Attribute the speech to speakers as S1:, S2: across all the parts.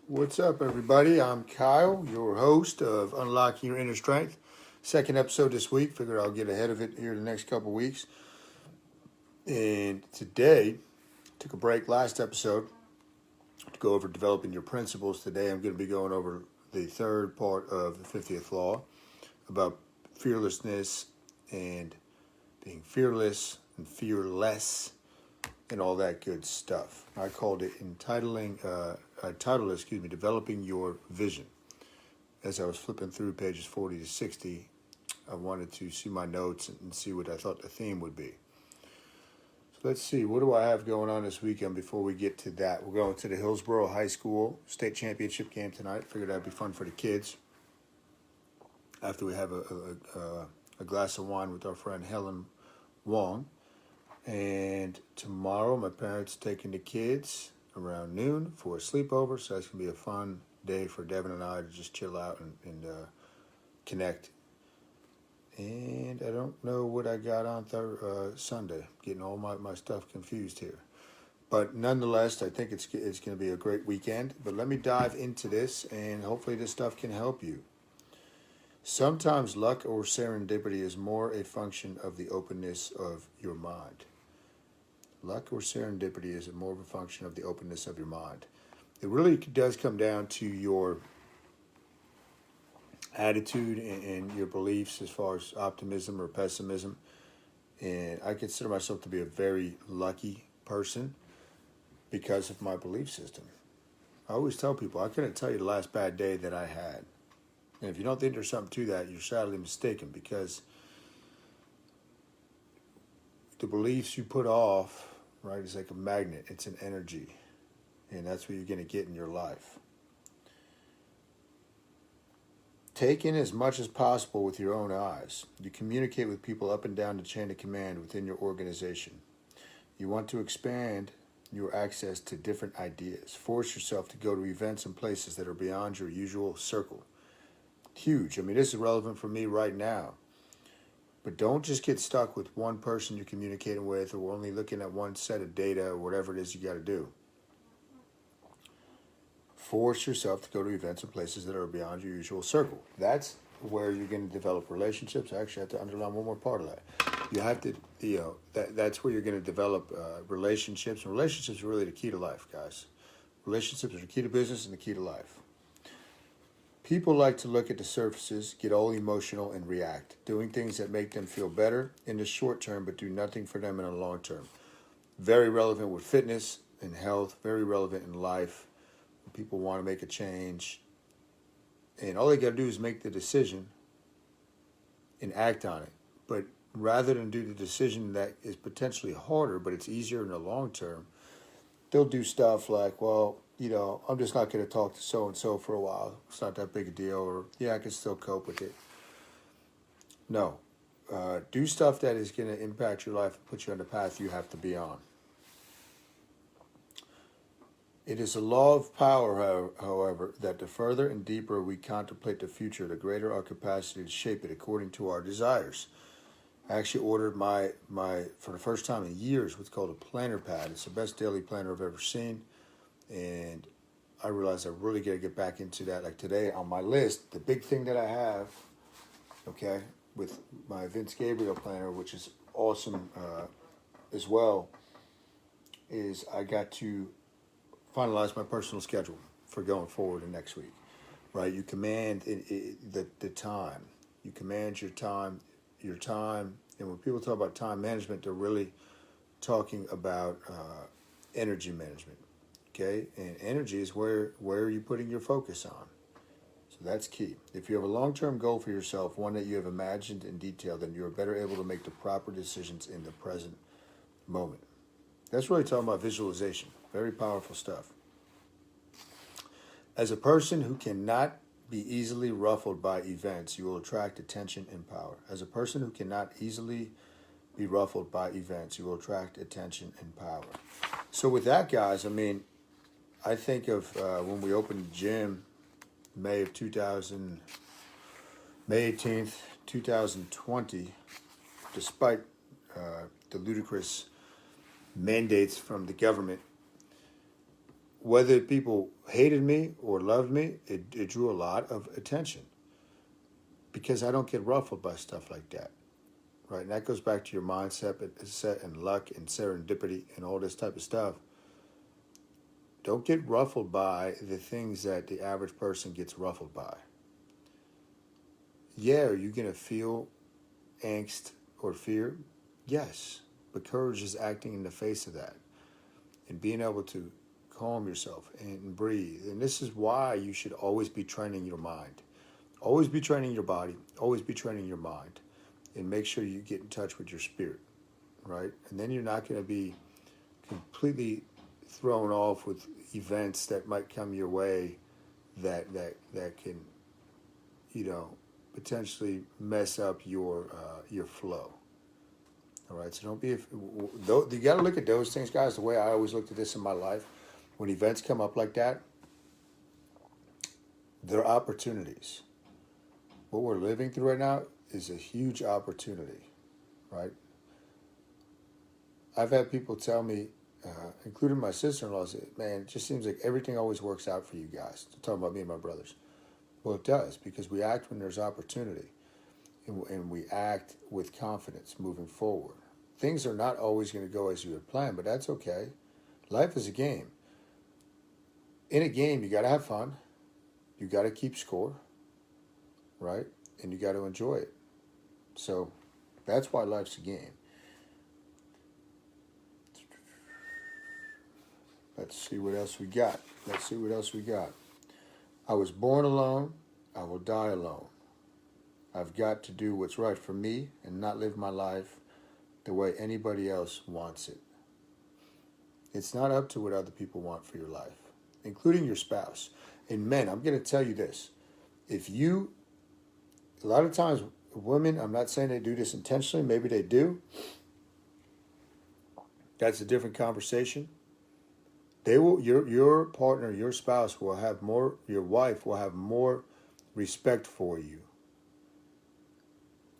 S1: What's up, everybody? I'm Kyle, your host of Unlocking Your Inner Strength. Second episode this week. Figured I'll get ahead of it here the next couple weeks. And today, took a break last episode to go over developing your principles. Today, I'm going to be going over the third part of the 50th law about fearlessness and being fearless and fearless and all that good stuff. I called it developing your vision. As I was flipping through pages 40 to 60, I wanted to see my notes and see what I thought the theme would be. So let's see, what do I have going on this weekend before we get to that? We're going to the Hillsborough High School state championship game tonight. Figured that'd be fun for the kids. After we have a glass of wine with our friend Helen Wong. And tomorrow, my parents taking the kids around noon for a sleepover. So that's going to be a fun day for Devin and I to just chill out and connect. And I don't know what I got on Sunday. Getting all my stuff confused here. But nonetheless, I think it's going to be a great weekend. But let me dive into this, and hopefully this stuff can help you. Sometimes luck or serendipity is more a function of the openness of your mind. Luck or serendipity is more of a function of the openness of your mind. It really does come down to your attitude and your beliefs as far as optimism or pessimism. And I consider myself to be a very lucky person because of my belief system. I always tell people, I couldn't tell you the last bad day that I had. And if you don't think there's something to that, you're sadly mistaken, because the beliefs you put off, right, is like a magnet. It's an energy. And that's what you're going to get in your life. Take in as much as possible with your own eyes. You communicate with people up and down the chain of command within your organization. You want to expand your access to different ideas. Force yourself to go to events and places that are beyond your usual circle. Huge. I mean, this is relevant for me right now. But don't just get stuck with one person you're communicating with, or only looking at one set of data, or whatever it is you got to do. Force yourself to go to events and places that are beyond your usual circle. That's where you're going to develop relationships. I actually have to underline one more part of that. You have to, that's where you're going to develop relationships. And relationships are really the key to life, guys. Relationships are the key to business and the key to life. People like to look at the surfaces, get all emotional, and react, doing things that make them feel better in the short term but do nothing for them in the long term. Very relevant with fitness and health, very relevant in life. People want to make a change, and all they got to do is make the decision and act on it. But rather than do the decision that is potentially harder, but it's easier in the long term, they'll do stuff like, well, I'm just not going to talk to so-and-so for a while. It's not that big a deal. Or, yeah, I can still cope with it. No. Do stuff that is going to impact your life and put you on the path you have to be on. It is a law of power, however, that the further and deeper we contemplate the future, the greater our capacity to shape it according to our desires. I actually ordered my for the first time in years, what's called a planner pad. It's the best daily planner I've ever seen. And I realized I really got to get back into that. Like today on my list, the big thing that I have, okay, with my Vince Gabriel planner, which is awesome as well, is I got to finalize my personal schedule for going forward in next week, right? You command the time. You command your time. And when people talk about time management, they're really talking about energy management. Okay, and energy is where are you putting your focus on? So that's key. If you have a long-term goal for yourself, one that you have imagined in detail, then you are better able to make the proper decisions in the present moment. That's really talking about visualization. Very powerful stuff. As a person who cannot be easily ruffled by events, you will attract attention and power. As a person who cannot easily be ruffled by events, you will attract attention and power. So with that, guys, I mean, I think of when we opened the gym, May 18th, 2020, despite the ludicrous mandates from the government, whether people hated me or loved me, it drew a lot of attention because I don't get ruffled by stuff like that, right? And that goes back to your mindset and luck and serendipity and all this type of stuff. Don't get ruffled by the things that the average person gets ruffled by. Yeah, are you going to feel angst or fear? Yes, but courage is acting in the face of that and being able to calm yourself and breathe. And this is why you should always be training your mind. Always be training your body. Always be training your mind. And make sure you get in touch with your spirit, right? And then you're not going to be completely thrown off with events that might come your way that can, potentially mess up your flow. All right, so don't be. You got to look at those things, guys. The way I always looked at this in my life, when events come up like that, they're opportunities. What we're living through right now is a huge opportunity, right? I've had people tell me, including my sister-in-law, say, "Man, it just seems like everything always works out for you guys." They're talking about me and my brothers. Well, it does, because we act when there's opportunity, and we act with confidence moving forward. Things are not always going to go as you had planned, but that's okay. Life is a game. In a game, you got to have fun. You got to keep score, right? And you got to enjoy it. So that's why life's a game. Let's see what else we got. I was born alone. I will die alone. I've got to do what's right for me and not live my life the way anybody else wants it. It's not up to what other people want for your life, including your spouse. And men, I'm going to tell you this. A lot of times, women, I'm not saying they do this intentionally, maybe they do. That's a different conversation. Your partner, your spouse will have more, your wife will have more respect for you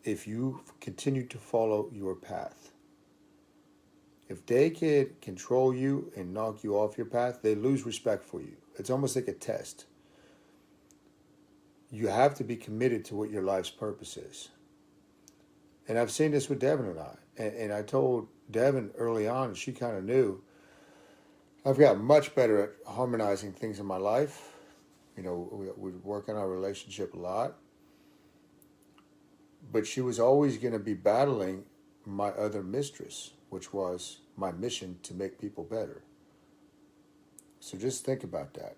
S1: if you continue to follow your path. If they can control you and knock you off your path, they lose respect for you. It's almost like a test. You have to be committed to what your life's purpose is. And I've seen this with Devin and I. And I told Devin early on, and she kind of knew, I've got much better at harmonizing things in my life. We work on our relationship a lot. But she was always going to be battling my other mistress, which was my mission to make people better. So just think about that.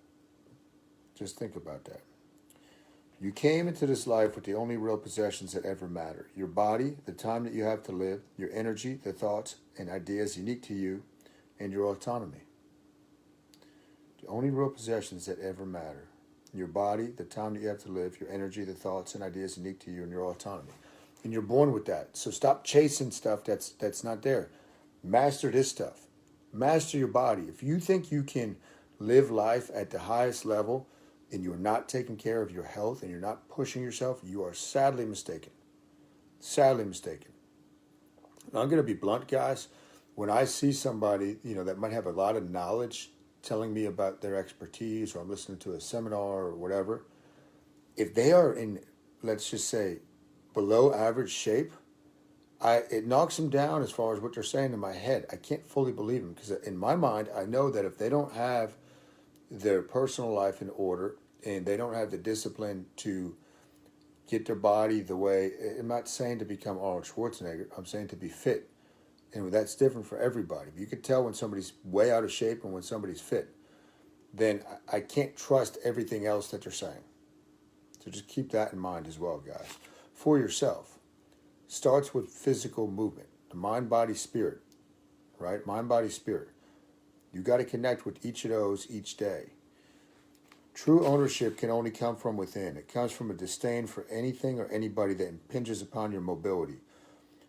S1: You came into this life with the only real possessions that ever matter. Your body, the time that you have to live, your energy, the thoughts and ideas unique to you, and your autonomy. The only real possessions that ever matter. Your body, the time that you have to live, your energy, the thoughts and ideas unique to you, and your autonomy. And you're born with that. So stop chasing stuff that's not there. Master this stuff. Master your body. If you think you can live life at the highest level and you're not taking care of your health and you're not pushing yourself, you are sadly mistaken. Sadly mistaken. And I'm going to be blunt, guys. When I see somebody, that might have a lot of knowledge telling me about their expertise, or I'm listening to a seminar or whatever, if they are in, let's just say, below average shape, it knocks them down as far as what they're saying in my head. I can't fully believe them, because in my mind, I know that if they don't have their personal life in order and they don't have the discipline to get their body the way, I'm not saying to become Arnold Schwarzenegger, I'm saying to be fit. And that's different for everybody. You can tell when somebody's way out of shape and when somebody's fit. Then I can't trust everything else that they're saying. So just keep that in mind as well, guys. For yourself. Starts with physical movement. The mind, body, spirit. Right? Mind, body, spirit. You got to connect with each of those each day. True ownership can only come from within. It comes from a disdain for anything or anybody that impinges upon your mobility.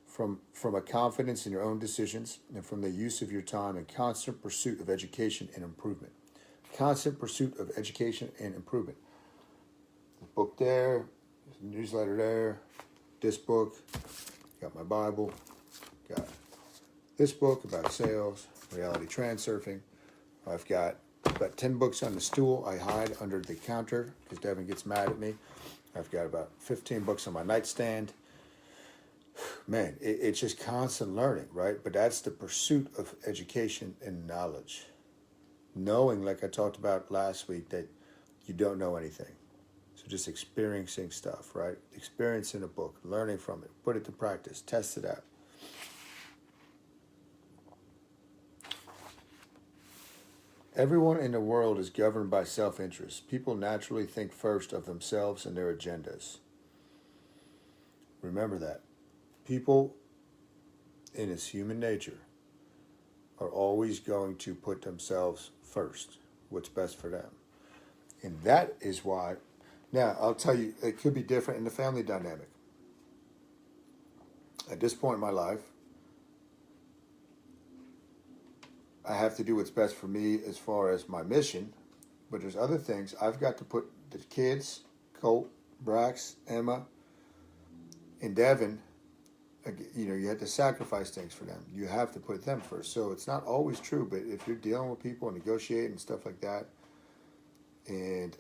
S1: From a confidence in your own decisions, and from the use of your time in constant pursuit of education and improvement. Constant pursuit of education and improvement. The book there, newsletter there, this book, got my Bible, got this book about sales, reality transurfing. I've got about 10 books on the stool I hide under the counter because Devin gets mad at me. I've got about 15 books on my nightstand. Man, it's just constant learning, right? But that's the pursuit of education and knowledge. Knowing, like I talked about last week, that you don't know anything. So just experiencing stuff, right? Experiencing a book, learning from it, put it to practice, test it out. Everyone in the world is governed by self-interest. People naturally think first of themselves and their agendas. Remember that. People, in its human nature, are always going to put themselves first, what's best for them. And that is why, now I'll tell you, it could be different in the family dynamic. At this point in my life, I have to do what's best for me as far as my mission, but there's other things I've got to put the kids, Colt, Brax, Emma, and Devin. You know, you have to sacrifice things for them. You have to put them first. So it's not always true, but if you're dealing with people and negotiating and stuff like that, and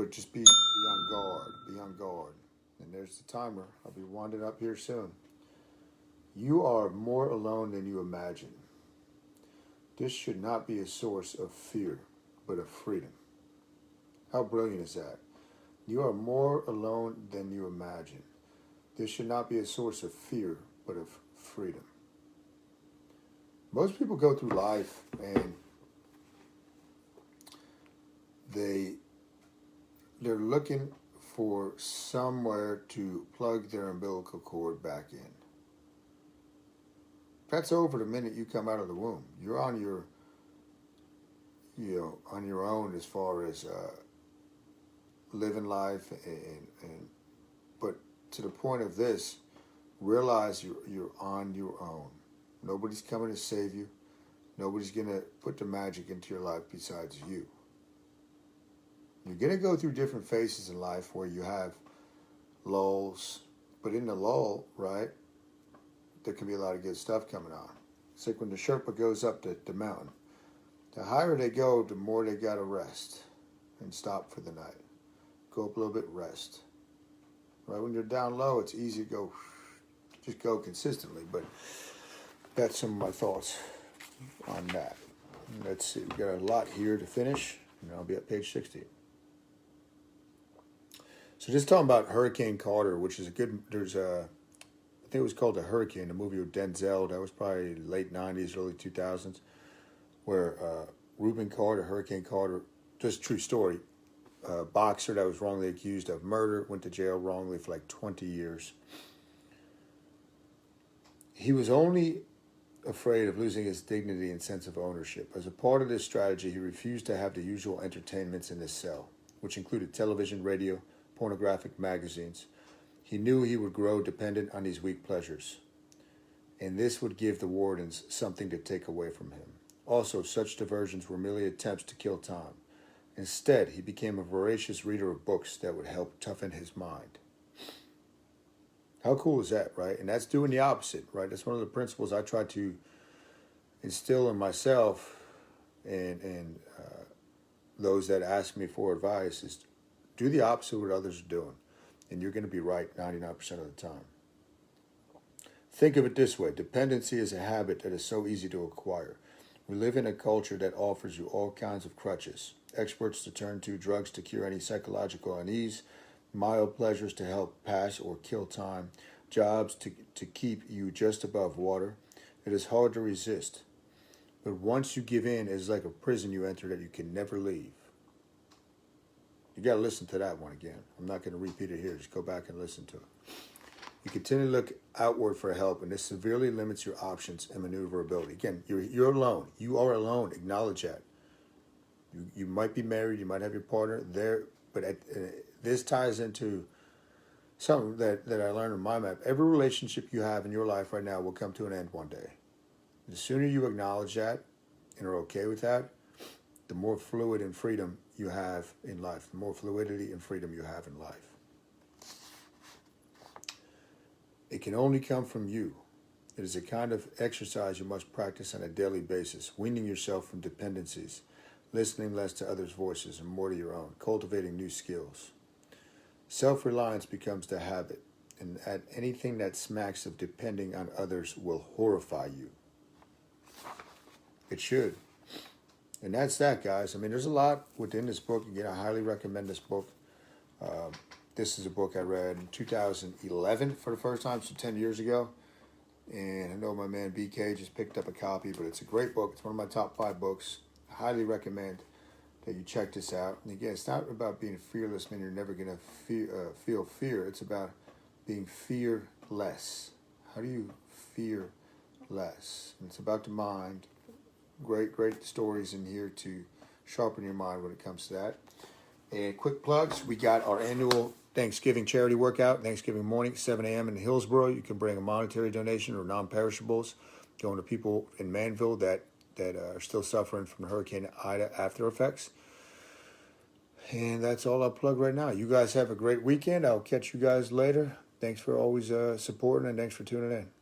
S1: just be on guard. Be on guard. And there's the timer. I'll be winding up here soon. You are more alone than you imagine. This should not be a source of fear, but of freedom. How brilliant is that? You are more alone than you imagine. This should not be a source of fear, but of freedom. Most people go through life and they're looking for somewhere to plug their umbilical cord back in. That's over the minute you come out of the womb. You're on your, on your own as far as living life, but to the point of this, realize you're on your own. Nobody's coming to save you. Nobody's gonna put the magic into your life besides you. You're gonna go through different phases in life where you have lulls, but in the lull, right, there can be a lot of good stuff coming on. It's like when the Sherpa goes up the mountain. The higher they go, the more they gotta rest and stop for the night. Go up a little bit, rest. Right when you're down low, it's easy to go, just go consistently. But that's some of my thoughts on that. Let's see, we got a lot here to finish, and I'll be at page 60. So just talking about Hurricane Carter, which is I think it was called The Hurricane, a movie with Denzel. That was probably late 90s, early 2000s, where Reuben Carter, Hurricane Carter, just true story, boxer that was wrongly accused of murder, went to jail wrongly for like 20 years. He was only afraid of losing his dignity and sense of ownership. As a part of this strategy, he refused to have the usual entertainments in his cell, which included television, radio, pornographic magazines. He knew he would grow dependent on these weak pleasures, and this would give the wardens something to take away from him. Also, such diversions were merely attempts to kill time. Instead, he became a voracious reader of books that would help toughen his mind. How cool is that, right? And that's doing the opposite, right? That's one of the principles I try to instill in myself and those that ask me for advice is do the opposite of what others are doing, and you're going to be right 99% of the time. Think of it this way. Dependency is a habit that is so easy to acquire. We live in a culture that offers you all kinds of crutches, experts to turn to, drugs to cure any psychological unease, mild pleasures to help pass or kill time, jobs to keep you just above water. It is hard to resist. But once you give in, it's like a prison you enter that you can never leave. You got to listen to that one again. I'm not going to repeat it here. Just go back and listen to it. You continue to look outward for help, and this severely limits your options and maneuverability. Again, you're alone. You are alone. Acknowledge that. You might be married. You might have your partner there, but this ties into something that I learned in my map. Every relationship you have in your life right now will come to an end one day. The sooner you acknowledge that and are okay with that, the more fluid and freedom you have in life, the more fluidity and freedom you have in life. It can only come from you. It is a kind of exercise you must practice on a daily basis, weaning yourself from dependencies, listening less to others' voices and more to your own, cultivating new skills. Self-reliance becomes the habit, and at anything that smacks of depending on others will horrify you. It should. And that's that, guys. I mean, there's a lot within this book. Again, I highly recommend this book. This is a book I read in 2011 for the first time, so 10 years ago. And I know my man BK just picked up a copy, but it's a great book. It's one of my top 5 books. I highly recommend that you check this out. And again, it's not about being fearless, man. You're never going to feel fear. It's about being fearless. How do you fear less? And it's about the mind. Great stories in here to sharpen your mind when it comes to that. And quick plugs, we got our annual Thanksgiving charity workout, Thanksgiving morning, 7 a.m. in Hillsboro. You can bring a monetary donation or non-perishables going to people in Manville that are still suffering from the Hurricane Ida after effects. And that's all I'll plug right now. You guys have a great weekend. I'll catch you guys later. Thanks for always supporting, and thanks for tuning in.